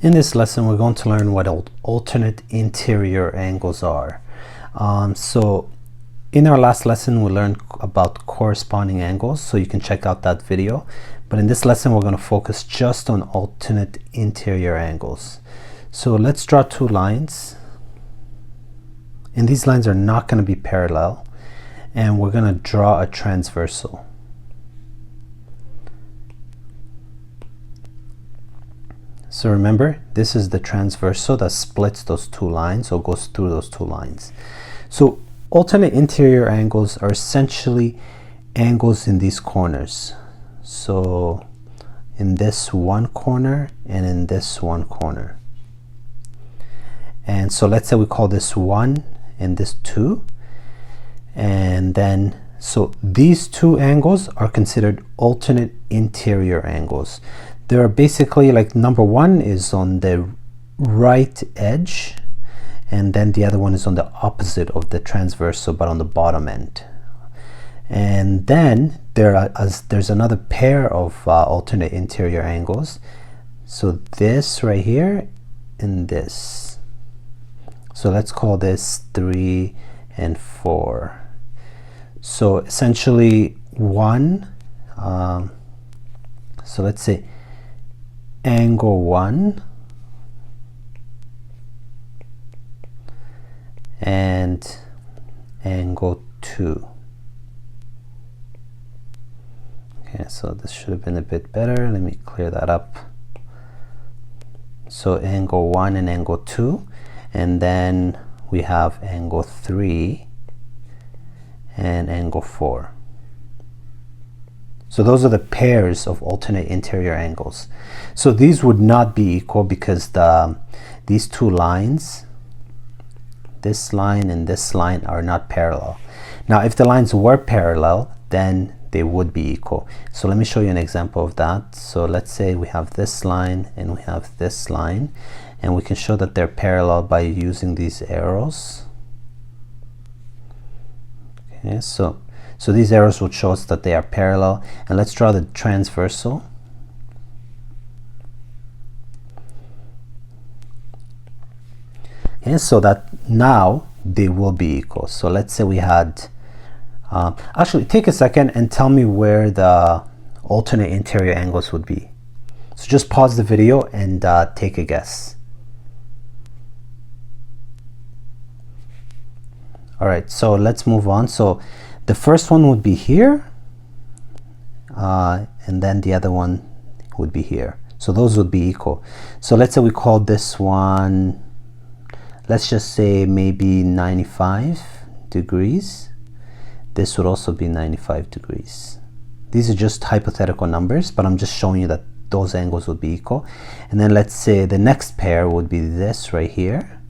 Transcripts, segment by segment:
In this lesson, we're going to learn what alternate interior angles are. So in our last lesson, we learned about corresponding angles, so you can check out that video. But in this lesson, we're going to focus just on alternate interior angles. So let's draw two lines. And these lines are not going to be parallel. And we're going to draw a transversal. So remember, this is the transversal that splits those two lines or goes through those two lines. So alternate interior angles are essentially angles in these corners. So in this one corner and in this one corner. And so let's say we call this 1 and this 2. And then, so these two angles are considered alternate interior angles. They're basically like number 1 is on the right edge, and then the other one is on the opposite of the transversal, but on the bottom end. And then there's another pair of alternate interior angles. So this right here and this. So let's call this 3 and 4. So essentially 1, so let's say angle 1 and angle 2. Okay, so this should have been a bit better. Let me clear that up. So angle 1 and angle 2, and then we have angle 3 and angle 4. So those are the pairs of alternate interior angles. So these would not be equal because these two lines, this line and this line, are not parallel. Now if the lines were parallel, then they would be equal. So let me show you an example of that. So let's say we have this line and we have this line, and we can show that they're parallel by using these arrows. Okay, so these arrows would show us that they are parallel. And let's draw the transversal. Okay, so that now they will be equal. So let's say we had, actually take a second and tell me where the alternate interior angles would be. So just pause the video and take a guess. All right, so let's move on. So the first one would be here, and then the other one would be here. So those would be equal. So let's say we call this one, let's just say maybe 95 degrees. This would also be 95 degrees. These are just hypothetical numbers, but I'm just showing you that those angles would be equal. And then let's say the next pair would be this right here.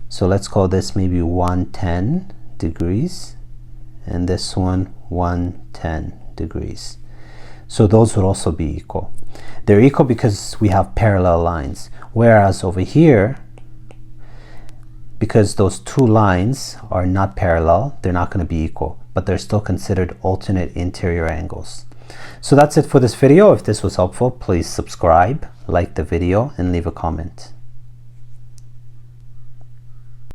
So let's call this maybe 110 degrees. And this one 110 degrees. So those would also be equal. They're equal because we have parallel lines. Whereas over here, because those two lines are not parallel, they're not going to be equal, but they're still considered alternate interior angles. So that's it for this video. If this was helpful, please subscribe, like the video, and leave a comment.